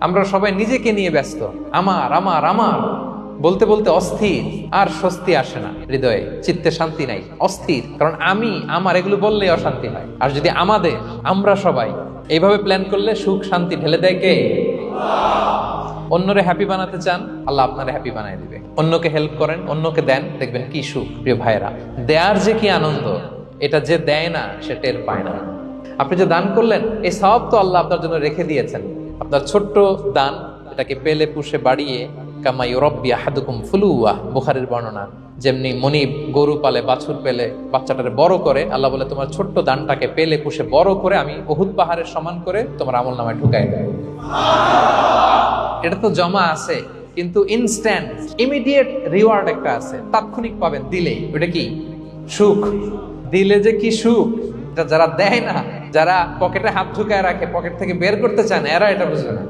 আমরা সবাই নিজেকে নিয়ে ব্যস্ত, আমার আমার আমার বলতে বলতে অস্থির, আর স্বস্তি আসে না হৃদয়ে, চিত্তে শান্তি নাই, অস্থির। কারণ আমি আমার এগুলো বললেই অশান্তি হয়। আর যদি আমাদের, আমরা সবাই এইভাবে প্ল্যান করলে সুখ শান্তি ঢেলে দেয় কে? অন্যরে হ্যাপি বানাতে চান, আল্লাহ আপনারে হ্যাপি বানায় দিবে। অন্যকে হেল্প করেন, অন্যকে দেন, দেখবেন কি সুখ। প্রিয় ভাইয়েরা, দেয়ার যে কি আনন্দ, এটা যে দেয় না সে টের পায় না। আপনি যে দান করলেন, এই সওয়াব তো আল্লাহ আপনার জন্য রেখে দিয়েছেন। আপনার ছোট্ট দান, এটাকে পেলে পুষে বাড়িয়ে, কামা ইউরাব্বি আহাদুকুম ফুলুয়া, বুখারীর বর্ণনা, যেমনি মনিব গরু পালে, বাছুর পেলে বাচ্চাটারে বড় করে, আল্লাহ বলে তোমার ছোট্ট দানটাকে পেলে পুষে বড় করে আমি উহুদ পাহাড়ের সমান করে তোমার আমলনামায় ঢুকাই দেব। এটা তো জমা আছে, কিন্তু ইনস্ট্যান্ট ইমিডিয়েট রিওয়ার্ড একটা আছে, তাৎক্ষণিক পাবেন দিলেই। ওটা কি? সুখ। দিলে যে কি সুখ, এটা যারা দেয় না, যারা পকেটে হাত ঢুকায় রাখে, পকেট থেকে বের করতে চান, এরা এটা বুঝবে না।